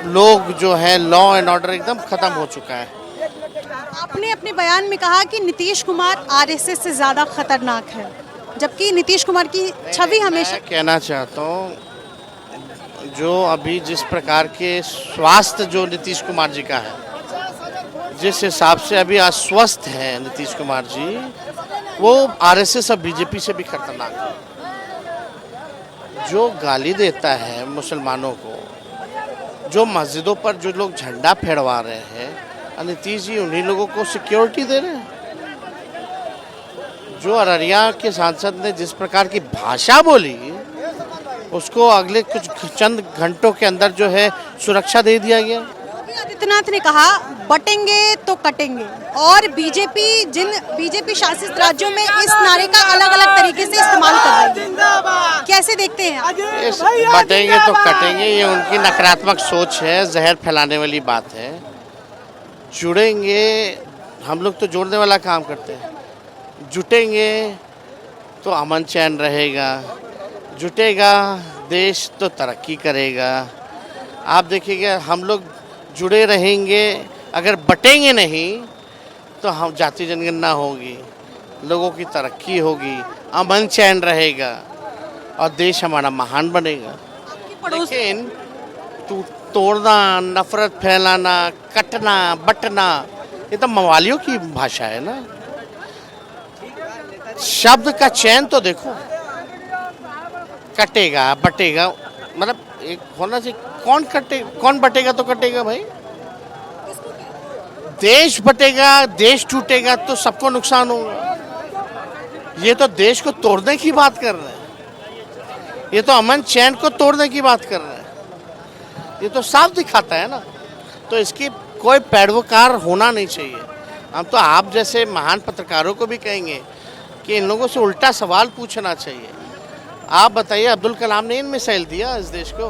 लोग जो है लॉ एंड ऑर्डर एकदम ख़त्म हो चुका है। आपने अपने बयान में कहा कि नीतीश कुमार आरएसएस से ज़्यादा खतरनाक है, जबकि नीतीश कुमार की छवि हमेशा कहना चाहता हूँ, जो अभी जिस प्रकार के स्वास्थ्य जो नीतीश कुमार जी का है, जिस हिसाब से अभी अस्वस्थ है नीतीश कुमार जी, वो आरएसएस और बीजेपी से भी खतरनाक है। जो गाली देता है मुसलमानों को, जो मस्जिदों पर जो लोग झंडा फहरवा रहे हैं, नीतीश जी उन्हीं लोगों को सिक्योरिटी दे रहे हैं। जो अररिया के सांसद ने जिस प्रकार की भाषा बोली, उसको अगले कुछ चंद घंटों के अंदर जो है सुरक्षा दे दिया गया। आदित्यनाथ ने कहा बटेंगे तो कटेंगे, और बीजेपी शासित राज्यों में इस नारे का अलग अलग तरीके से इस्तेमाल कर रही है। कैसे देखते हैं आप? बटेंगे तो कटेंगे, ये उनकी नकारात्मक सोच है, जहर फैलाने वाली बात है। जुड़ेंगे, हम लोग तो जोड़ने वाला काम करते हैं। जुटेंगे तो अमन चैन रहेगा, जुटेगा देश तो तरक्की करेगा। आप देखिएगा, हम लोग जुड़े रहेंगे, अगर बटेंगे नहीं तो हम जाति जनगणना होगी, लोगों की तरक्की होगी, अमन चैन रहेगा और देश हमारा महान बनेगा। लेकिन तोड़ना, नफरत फैलाना, कटना, बटना, ये तो मवालियों की भाषा है ना। शब्द का चयन तो देखो, कटेगा, बटेगा, मतलब एक होना चाहिए। कौन बटेगा तो कटेगा भाई। देश बटेगा, देश टूटेगा तो सबको नुकसान होगा। ये तो देश को तोड़ने की बात कर रहे हैं, ये तो अमन चैन को तोड़ने की बात कर रहे हैं। ये तो साफ दिखाता है ना। तो इसकी कोई पैरवकार होना नहीं चाहिए। हम तो आप जैसे महान पत्रकारों को भी कहेंगे कि इन लोगों से उल्टा सवाल पूछना चाहिए। आप बताइए, अब्दुल कलाम ने इन मिसाइल दिया इस देश को।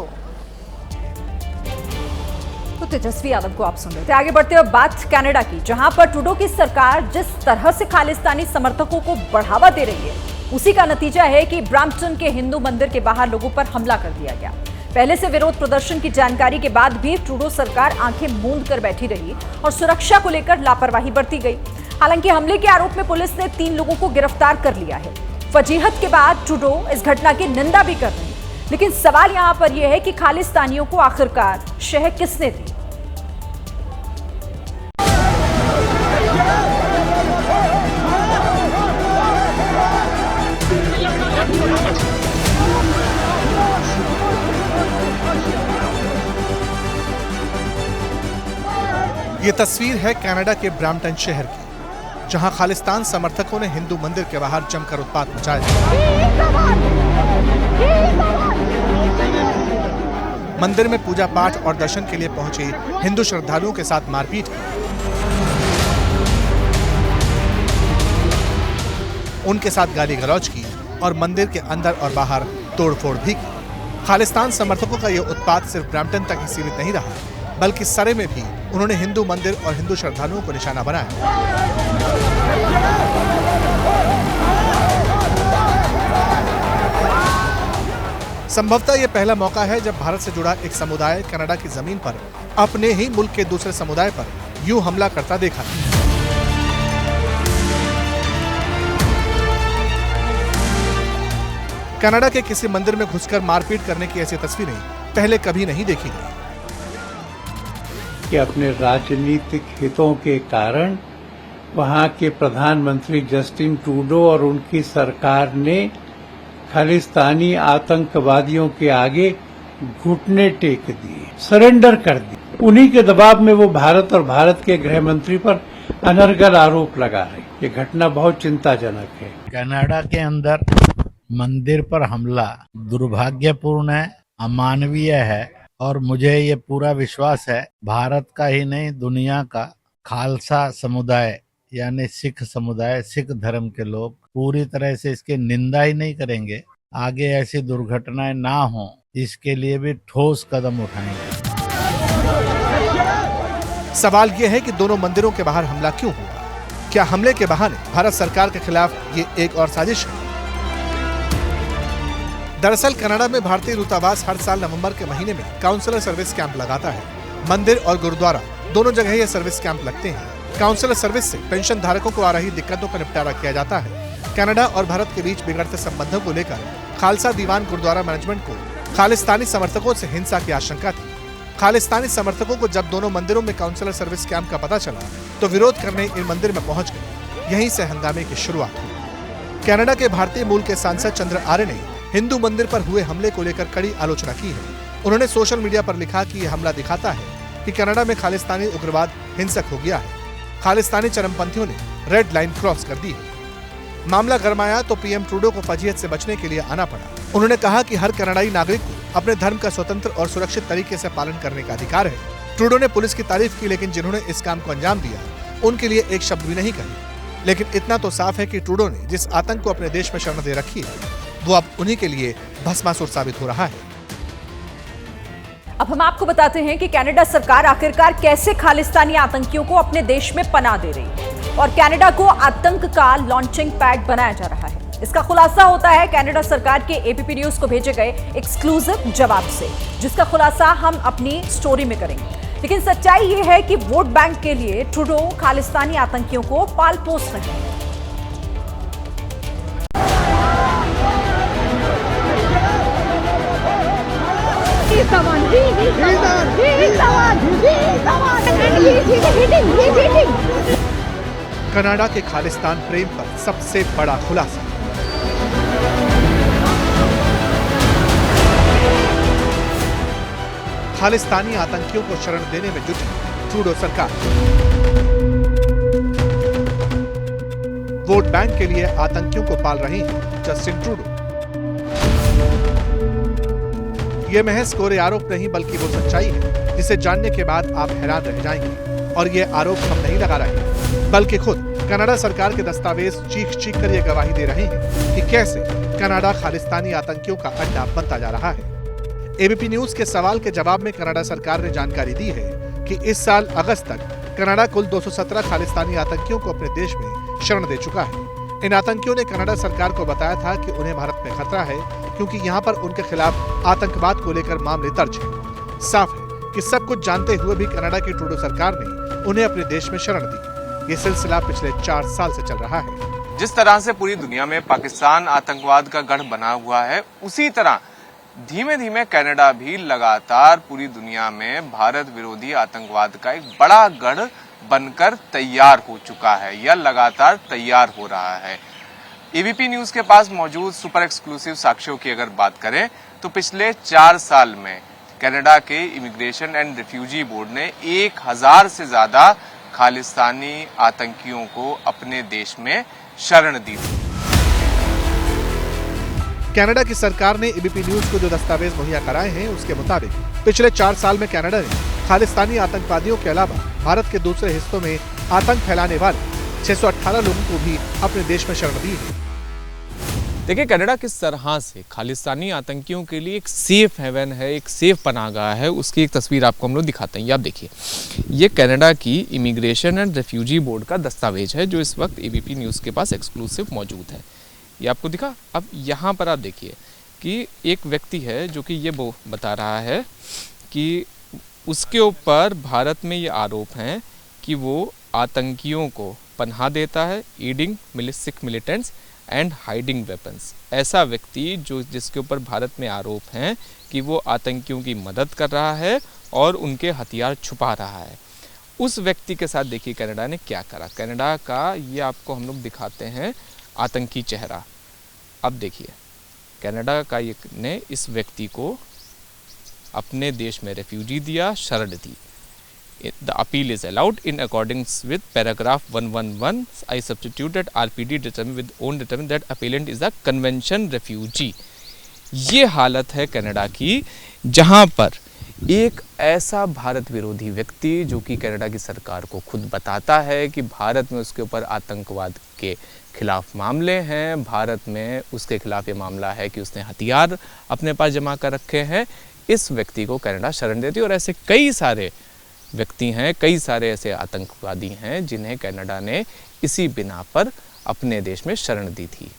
तो तेजस्वी यादव को आप सुन रहे थे। आगे बढ़ते हुए बात कनाडा की, जहां पर ट्रूडो की सरकार जिस तरह से खालिस्तानी समर्थकों को बढ़ावा दे रही है, उसी का नतीजा है कि ब्रैम्पटन के हिंदू मंदिर के बाहर लोगों पर हमला कर दिया गया। पहले से विरोध प्रदर्शन की जानकारी के बाद भी ट्रूडो सरकार आंखें मूंद कर बैठी रही और सुरक्षा को लेकर लापरवाही बरती गई। हालांकि हमले के आरोप में पुलिस ने 3 लोगों को गिरफ्तार कर लिया है। फजीहत के बाद ट्रूडो इस घटना की निंदा भी कर रहे हैं, लेकिन सवाल यहां पर यह है कि खालिस्तानियों को आखिरकार शह किसने दी। ये तस्वीर है कनाडा के ब्रैम्पटन शहर की, जहां खालिस्तान समर्थकों ने हिंदू मंदिर के बाहर जमकर उत्पात मचाया। मंदिर में पूजा पाठ और दर्शन के लिए पहुंचे हिंदू श्रद्धालुओं के साथ मारपीट की, उनके साथ गाली गलौज की और मंदिर के अंदर और बाहर तोड़फोड़ भी की। खालिस्तान समर्थकों का यह उत्पात सिर्फ ब्रैम्पटन तक ही सीमित नहीं रहा, बल्कि सरे में भी उन्होंने हिंदू मंदिर और हिंदू श्रद्धालुओं को निशाना बनाया। संभवतः यह पहला मौका है जब भारत से जुड़ा एक समुदाय कनाडा की जमीन पर अपने ही मुल्क के दूसरे समुदाय पर यूं हमला करता देखा। कनाडा के किसी मंदिर में घुसकर मारपीट करने की ऐसी तस्वीरें पहले कभी नहीं देखी गई। कि अपने राजनीतिक हितों के कारण वहां के प्रधानमंत्री जस्टिन ट्रूडो और उनकी सरकार ने खालिस्तानी आतंकवादियों के आगे घुटने टेक दिए, सरेंडर कर दिए। उन्हीं के दबाव में वो भारत और भारत के गृह मंत्री पर अनर्गल आरोप लगा रहे। ये घटना बहुत चिंताजनक है। कनाडा के अंदर मंदिर पर हमला दुर्भाग्यपूर्ण है, अमानवीय है और मुझे ये पूरा विश्वास है भारत का ही नहीं दुनिया का खालसा समुदाय यानी सिख समुदाय, सिख धर्म के लोग पूरी तरह से इसकी निंदा ही नहीं करेंगे। आगे ऐसी दुर्घटनाएं ना हो इसके लिए भी ठोस कदम उठाएंगे। सवाल ये है कि दोनों मंदिरों के बाहर हमला क्यों हुआ? क्या हमले के बहाने भारत सरकार के खिलाफ ये एक और साजिश है? दरअसल कनाडा में भारतीय दूतावास हर साल नवंबर के महीने में काउंसलर सर्विस कैंप लगाता है। मंदिर और गुरुद्वारा दोनों जगह ये सर्विस कैंप लगते हैं। काउंसलर सर्विस से पेंशन धारकों को आ रही दिक्कतों का निपटारा किया जाता है। कनाडा और भारत के बीच बिगड़ते संबंधों को लेकर खालसा दीवान गुरुद्वारा मैनेजमेंट को खालिस्तानी समर्थकों से हिंसा की आशंका थी। खालिस्तानी समर्थकों को जब दोनों मंदिरों में काउंसलर सर्विस कैंप का पता चला तो विरोध करने इन मंदिर में पहुंच गए। यहीं से हंगामे की शुरुआत हुई। कनाडा के भारतीय मूल के सांसद चंद्र आर्य ने हिंदू मंदिर पर हुए हमले को लेकर कड़ी आलोचना की है। उन्होंने सोशल मीडिया पर लिखा कि यह हमला दिखाता है कि कनाडा में खालिस्तानी उग्रवाद हिंसक हो गया है। खालिस्तानी चरमपंथियों ने रेड लाइन क्रॉस कर दी है। मामला गरमाया तो पीएम ट्रूडो को फजीहत से बचने के लिए आना पड़ा। उन्होंने कहा कि हर कनाडाई नागरिक को अपने धर्म का स्वतंत्र और सुरक्षित तरीके से पालन करने का अधिकार है। ट्रूडो ने पुलिस की तारीफ की, लेकिन जिन्होंने इस काम को अंजाम दिया उनके लिए एक शब्द भी नहीं कही। लेकिन इतना तो साफ है कि ट्रूडो ने जिस आतंक को अपने देश में शरण दे रखी है वो अब उन्हीं के लिए भस्मासुर साबित हो रहा है। अब हम आपको बताते हैं कि कनाडा सरकार आखिरकार कैसे खालिस्तानी आतंकियों को अपने देश में पनाह दे रही है और कनाडा को आतंक का लॉन्चिंग पैड बनाया जा रहा है। इसका खुलासा होता है कनाडा सरकार के एबीपी न्यूज को भेजे गए एक्सक्लूसिव जवाब से, जिसका खुलासा हम अपनी स्टोरी में करेंगे। लेकिन सच्चाई ये है कि वोट बैंक के लिए ट्रूडो खालिस्तानी आतंकियों को पाल पोस रहे हैं। कनाडा के खालिस्तान प्रेम पर सबसे बड़ा खुलासा। खालिस्तानी आतंकियों को शरण देने में जुटी ट्रूडो सरकार। वोट बैंक के लिए आतंकियों को पाल रही हैं जस्टिन ट्रूडो। ये महज कोरे आरोप नहीं बल्कि वो सच्चाई है जिसे जानने के बाद आप हैरान रह जाएंगे। और ये आरोप हम नहीं लगा रहे बल्कि खुद कनाडा सरकार के दस्तावेज चीख चीख कर ये गवाही दे रहे हैं कि कैसे कनाडा खालिस्तानी आतंकियों का अड्डा बनता जा रहा है। एबीपी न्यूज के सवाल के जवाब में कनाडा सरकार ने जानकारी दी है कि इस साल अगस्त तक कनाडा कुल 217 खालिस्तानी आतंकियों को अपने देश में शरण दे चुका है। इन आतंकियों ने कनाडा सरकार को बताया था कि उन्हें भारत में खतरा है, क्योंकि यहाँ पर उनके खिलाफ आतंकवाद को लेकर मामले दर्ज हैं। साफ है कि सब कुछ जानते हुए भी कनाडा की ट्रूडो सरकार ने उन्हें अपने देश में शरण दी। ये सिलसिला पिछले 4 साल से चल रहा है। जिस तरह से पूरी दुनिया में पाकिस्तान आतंकवाद का गढ़ बना हुआ है, उसी तरह धीमे धीमे कनाडा भी लगातार पूरी दुनिया में भारत विरोधी आतंकवाद का एक बड़ा गढ़ बनकर तैयार हो चुका है या लगातार तैयार हो रहा है। एबीपी न्यूज के पास मौजूद सुपर एक्सक्लूसिव साक्ष्यों की अगर बात करें तो पिछले 4 साल में कनाडा के इमिग्रेशन एंड रिफ्यूजी बोर्ड ने 1000 से ज्यादा खालिस्तानी आतंकियों को अपने देश में शरण दी थी। कनाडा की सरकार ने एबीपी न्यूज को जो दस्तावेज मुहैया कराए हैं, उसके मुताबिक पिछले 4 साल में कनाडा ने खालिस्तानी आतंकवादियों के अलावा भारत के दूसरे हिस्सों में आतंक फैलाने वाले 618 लोगों को भी अपने देश में शरण दी है। देखिए कनाडा किस तरह से खालिस्तानी आतंकियों के लिए एक सेफ हेवन है, एक सेफ पनाहगाह है, उसकी एक तस्वीर आपको हम लोग दिखाते हैं। ये आप देखिए, ये कनाडा की इमिग्रेशन एंड रिफ्यूजी बोर्ड का दस्तावेज है जो इस वक्त एबीपी न्यूज़ के पास एक्सक्लूसिव मौजूद है। ये आपको दिखा। अब यहाँ पर आप देखिए कि एक व्यक्ति है जो कि ये वो बता रहा है कि उसके ऊपर भारत में ये आरोप हैं कि वो आतंकियों को पनाह देता है, aiding Sikh militants and hiding weapons. ऐसा व्यक्ति जो जिसके ऊपर भारत में आरोप हैं कि वो आतंकियों की मदद कर रहा है और उनके हथियार छुपा रहा है, उस व्यक्ति के साथ देखिए कनाडा ने क्या करा। कनाडा का ये आपको हम लोग दिखाते हैं आतंकी चेहरा। अब देखिए कनाडा का ये ने इस व्यक्ति को अपने देश में रेफ्यूजी दिया, शरण दी। The appeal is allowed in accordance with paragraph 111. I substituted RPD determined that appellant is a convention refugee. ये हालत है कनाडा की, जहाँ पर एक ऐसा भारत विरोधी व्यक्ति जो कि कनाडा की सरकार को खुद बताता है कि भारत में उसके ऊपर आतंकवाद के खिलाफ मामले हैं, भारत में उसके खिलाफ ये मामला है कि उसने हथियार अपने पास जमा कर रखे हैं, इस व्यक्ति को कनाडा शरण देती है। और ऐसे कई सारे व्यक्ति हैं, कई सारे ऐसे आतंकवादी हैं जिन्हें कनाडा ने इसी बिना पर अपने देश में शरण दी थी।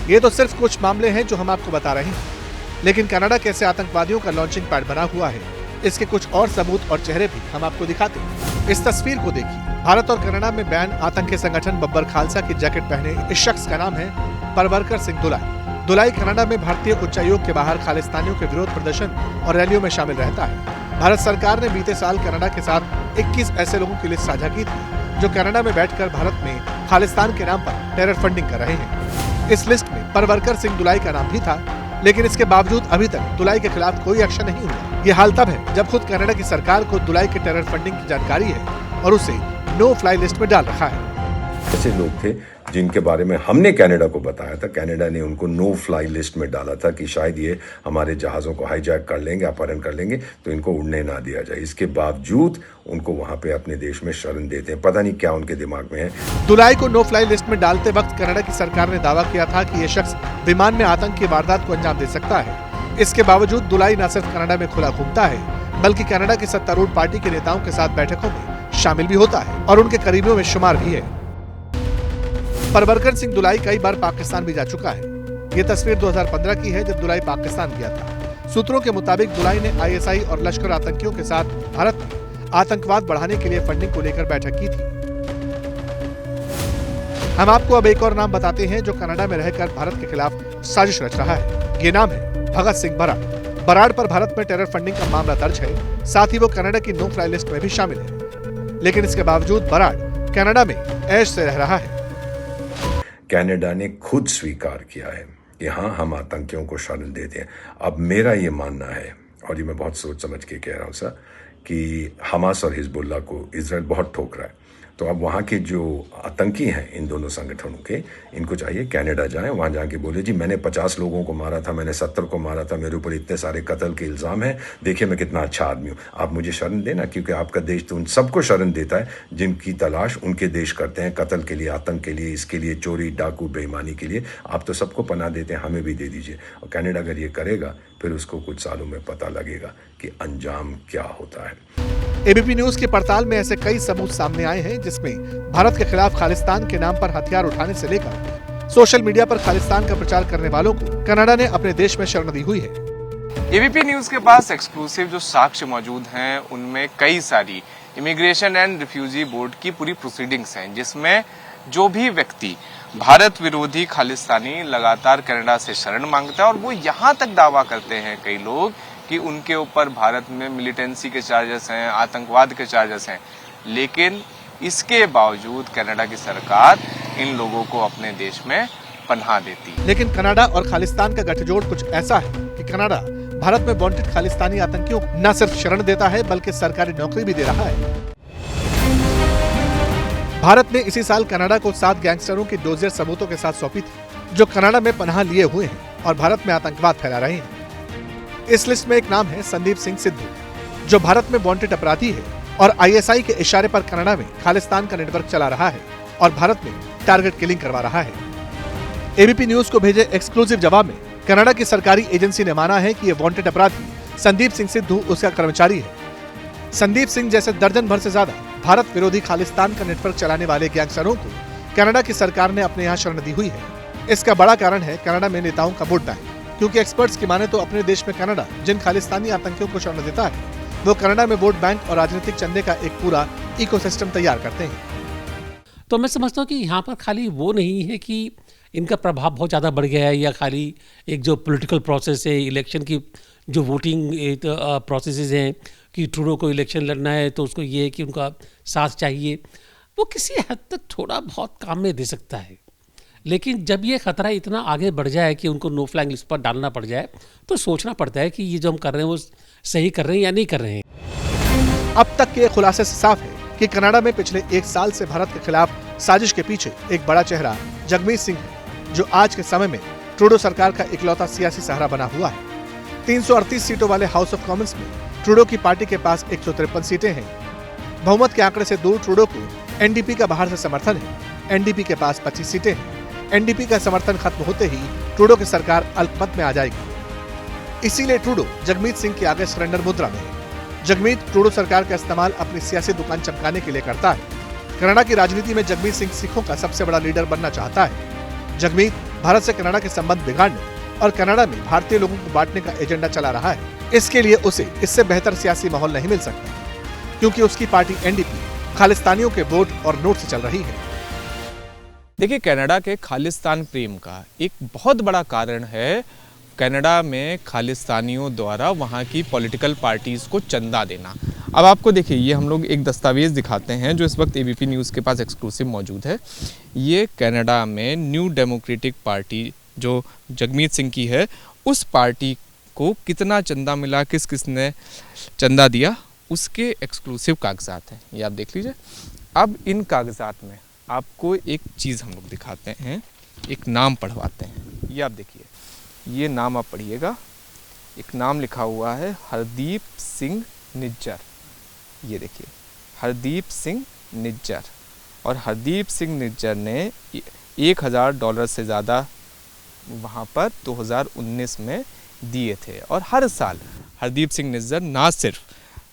ये तो सिर्फ कुछ मामले हैं जो हम आपको बता रहे हैं, लेकिन कनाडा कैसे आतंकवादियों का लॉन्चिंग पैड बना हुआ है, इसके कुछ और सबूत और चेहरे भी हम आपको दिखाते हैं। इस तस्वीर को देखिए। भारत और कनाडा में बैन आतंकी संगठन बब्बर खालसा की जैकेट पहने इस शख्स का नाम है परवरकर सिंह दुलाई। दुलाई कनाडा में भारतीय उच्चायोग के बाहर खालिस्तानियों के विरोध प्रदर्शन और रैलियों में शामिल रहता है। भारत सरकार ने बीते साल कनाडा के साथ 21 ऐसे लोगों की लिस्ट साझा की थी जो कनाडा में बैठकर भारत में खालिस्तान के नाम पर टेरर फंडिंग कर रहे हैं। इस लिस्ट में परवरकर सिंह दुलाई का नाम भी था, लेकिन इसके बावजूद अभी तक दुलाई के खिलाफ कोई एक्शन नहीं हुआ। ये हाल तब है जब खुद कनाडा की सरकार को दुलाई के टेरर फंडिंग की जानकारी है और उसे नो फ्लाई लिस्ट में डाल रखा है। ऐसे लोग थे जिनके बारे में हमने कनाडा को बताया था, कनाडा ने उनको नो फ्लाई लिस्ट में डाला था कि शायद ये हमारे जहाज़ों को हाईजैक कर लेंगे, अपहरण कर लेंगे, तो इनको उड़ने ना दिया जाए। इसके बावजूद उनको वहां पे अपने देश में शरण देते हैं। पता नहीं क्या उनके दिमाग में है। दुलाई को नो फ्लाई लिस्ट में डालते वक्त कनाडा की सरकार ने दावा किया था कि ये शख्स विमान में आतंक की वारदात को अंजाम दे सकता है। इसके बावजूद दुलाई न सिर्फ कनाडा में खुला घूमता है, बल्कि कनाडा की सत्तारूढ़ पार्टी के नेताओं के साथ बैठकों में शामिल भी होता है और उनके करीबियों में शुमार भी है। परवरकर सिंह दुलाई कई बार पाकिस्तान भी जा चुका है। ये तस्वीर 2015 की है जब दुलाई पाकिस्तान गया था। सूत्रों के मुताबिक दुलाई ने आईएसआई और लश्कर आतंकियों के साथ भारत में आतंकवाद बढ़ाने के लिए फंडिंग को लेकर बैठक की थी। हम आपको अब एक और नाम बताते हैं जो कनाडा में रहकर भारत के खिलाफ साजिश रच रहा है। ये नाम है भगत सिंह बराड़। बराड़ पर भारत में टेरर फंडिंग का मामला दर्ज है, साथ ही वो कनाडा की नो फ्लाई लिस्ट में भी शामिल है। लेकिन इसके बावजूद बराड़ कनाडा में ऐश से रह रहा है। कनाडा ने खुद स्वीकार किया है कि हाँ, हम आतंकियों को शरण देते हैं। अब मेरा ये मानना है, और ये मैं बहुत सोच समझ के कह रहा हूँ सर, कि हमास और हिजबुल्लाह को इजराइल बहुत ठोक रहा है। तो अब वहाँ के जो आतंकी हैं इन दोनों संगठनों के, इनको चाहिए कनाडा जाएं, वहाँ जाके बोले जी मैंने 50 लोगों को मारा था, मैंने 70 को मारा था, मेरे ऊपर इतने सारे कत्ल के इल्ज़ाम हैं, देखिए मैं कितना अच्छा आदमी हूँ, आप मुझे शरण देना, क्योंकि आपका देश तो उन सबको शरण देता है जिनकी तलाश उनके देश करते हैं, कत्ल के लिए, आतंक के लिए, इसके लिए, चोरी डाकू बेईमानी के लिए। आप तो सबको पनाह देते हैं, हमें भी दे दीजिए। और कनाडा अगर ये करेगा फिर उसको कुछ सालों में पता लगेगा कि अंजाम क्या होता है। एबीपी न्यूज की पड़ताल में ऐसे कई सबूत सामने आए हैं जिसमें भारत के खिलाफ खालिस्तान के नाम पर हथियार उठाने से लेकर सोशल मीडिया पर खालिस्तान का प्रचार करने वालों को कनाडा ने अपने देश में शरण दी हुई है। एबीपी न्यूज के पास एक्सक्लूसिव जो साक्ष्य मौजूद हैं उनमें कई सारी इमिग्रेशन एंड रिफ्यूजी बोर्ड की पूरी प्रोसीडिंग्स हैं, जिसमें जो भी व्यक्ति भारत विरोधी खालिस्तानी लगातार कनाडा से शरण मांगता है और वो यहाँ तक दावा करते हैं कई लोग कि उनके ऊपर भारत में मिलिटेंसी के चार्जेस हैं, आतंकवाद के चार्जेस हैं, लेकिन इसके बावजूद कनाडा की सरकार इन लोगों को अपने देश में पनाह देती है। लेकिन कनाडा और खालिस्तान का गठजोड़ कुछ ऐसा है कि कनाडा भारत में वांटेड खालिस्तानी आतंकियों को न सिर्फ शरण देता है बल्कि सरकारी नौकरी भी दे रहा है। भारत ने इसी साल कनाडा को 7 गैंगस्टरों की डोजियर सबूतों के साथ सौंपी थी, जो कनाडा में पनाह लिए हुए हैं और भारत में आतंकवाद फैला रहे हैं। इस लिस्ट में एक नाम है संदीप सिंह सिद्धू, जो भारत में वांटेड अपराधी है और आईएसआई के इशारे पर कनाडा में खालिस्तान का नेटवर्क चला रहा है और भारत में टारगेट किलिंग करवा रहा है। एबीपी न्यूज को भेजे एक्सक्लूसिव जवाब में कनाडा की सरकारी एजेंसी ने माना है कि ये वांटेड अपराधी संदीप सिंह सिद्धू उसका कर्मचारी है। संदीप सिंह जैसे दर्जन भर से ज्यादा भारत विरोधी खालिस्तान का नेटवर्क चलाने वाले गैंगस्टरों को कनाडा की सरकार ने अपने यहाँ शरण दी हुई है। इसका बड़ा कारण है कनाडा में नेताओं का वोट बैंक, क्योंकि एक्सपर्ट्स की माने तो अपने देश में कनाडा जिन खालिस्तानी आतंकियों को शरण देता है वो कनाडा में वोट बैंक और राजनीतिक चंदे का एक पूरा इकोसिस्टम तैयार करते हैं। तो मैं समझता हूँ कि यहाँ पर खाली वो नहीं है कि इनका प्रभाव बहुत ज़्यादा बढ़ गया है या खाली एक जो पॉलिटिकल प्रोसेस है, इलेक्शन की जो वोटिंग प्रोसेसेस हैं कि ट्रूडो को इलेक्शन लड़ना है तो उसको ये है कि उनका साथ चाहिए, वो किसी हद तक थोड़ा बहुत काम में दे सकता है। लेकिन जब ये खतरा इतना आगे बढ़ जाए कि उनको नो फ्लैग लिस्ट पर डालना पड़ जाए तो सोचना पड़ता है कि ये जो हम कर रहे हैं वो सही कर रहे हैं या नहीं कर रहे हैं। अब तक के खुलासे से साफ है कि कनाडा में पिछले 1 साल से भारत के खिलाफ साजिश के पीछे एक बड़ा चेहरा जगमीत सिंह है, जो आज के समय में ट्रूडो सरकार का इकलौता सियासी सहारा बना हुआ है। 338 सीटों वाले हाउस ऑफ कॉमन्स में ट्रूडो की पार्टी के पास 153 सीटें हैं। बहुमत के आंकड़े से दूर ट्रूडो को एनडीपी का बाहर से समर्थन है। एनडीपी के पास 25 सीटें हैं। एनडीपी का समर्थन खत्म होते ही ट्रूडो की सरकार अल्पमत में आ जाएगी। इसीलिए ट्रूडो जगमीत सिंह के आगे सरेंडर मुद्रा में है। जगमीत ट्रूडो सरकार का इस्तेमाल अपनी सियासी दुकान चमकाने के लिए करता है। कनाडा की राजनीति में जगमीत सिंह सिखों का सबसे बड़ा लीडर बनना चाहता है। जगमीत भारत से कनाडा के संबंध बिगाड़ने और कनाडा में भारतीय लोगों को बांटने का एजेंडा चला रहा है। इसके लिए उसे इससे बेहतर सियासी माहौल नहीं मिल सकता, क्योंकि उसकी पार्टी एनडीपी खालिस्तानियों के वोट और नोट से चल रही है। देखिए, कनाडा के खालिस्तान प्रेम का एक बहुत बड़ा कारण है कनाडा में खालिस्तानियों द्वारा वहाँ की पॉलिटिकल पार्टीज़ को चंदा देना। अब आपको देखिए, ये हम लोग एक दस्तावेज़ दिखाते हैं जो इस वक्त एबीपी न्यूज़ के पास एक्सक्लूसिव मौजूद है। ये कनाडा में न्यू डेमोक्रेटिक पार्टी जो जगमीत सिंह की है, उस पार्टी को कितना चंदा मिला, किस किस ने चंदा दिया, उसके एक्सक्लूसिव कागजात हैं। ये आप देख लीजिए। अब इन कागजात में आपको एक चीज़ हम लोग दिखाते हैं, एक नाम पढ़वाते हैं। ये आप देखिए, ये नाम आप पढ़िएगा। एक नाम लिखा हुआ है हरदीप सिंह निज्जर। ये देखिए, हरदीप सिंह निज्जर। और हरदीप सिंह निज्जर ने $1000 से ज़्यादा वहाँ पर 2019 में दिए थे। और हर साल हरदीप सिंह निज्जर ना सिर्फ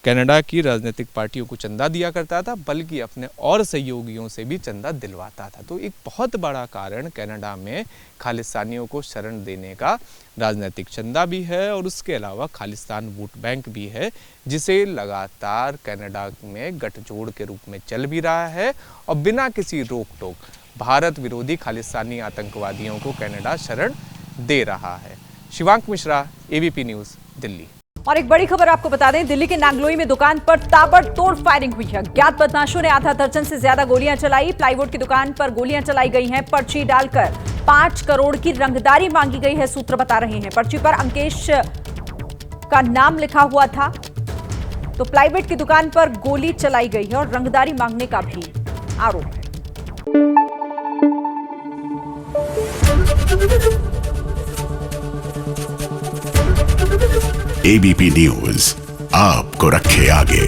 कनाडा की राजनीतिक पार्टियों को चंदा दिया करता था, बल्कि अपने और सहयोगियों से भी चंदा दिलवाता था। तो एक बहुत बड़ा कारण कनाडा में खालिस्तानियों को शरण देने का राजनीतिक चंदा भी है, और उसके अलावा खालिस्तान वोट बैंक भी है, जिसे लगातार कनाडा में गठजोड़ के रूप में चल भी रहा है और बिना किसी रोक टोक भारत विरोधी खालिस्तानी आतंकवादियों को कनाडा शरण दे रहा है। Shivank Mishra, ABP news, Delhi. और एक बड़ी खबर आपको बता दें, दिल्ली के नांगलोई में दुकान पर ताबड़तोड़ फायरिंग हुई है। अज्ञात बदमाशों ने आधा दर्जन से ज्यादा गोलियां चलाई। प्लाईवुड की दुकान पर गोलियां चलाई गई हैं। पर्ची डालकर 5 करोड़ की रंगदारी मांगी गई है, सूत्र बता रहे हैं। पर्ची पर अंकेश का नाम लिखा हुआ था। तो प्लाईवुड की दुकान पर गोली चलाई गई है और रंगदारी मांगने का भी आरोप है। एबीपी न्यूज़ आपको रखे आगे।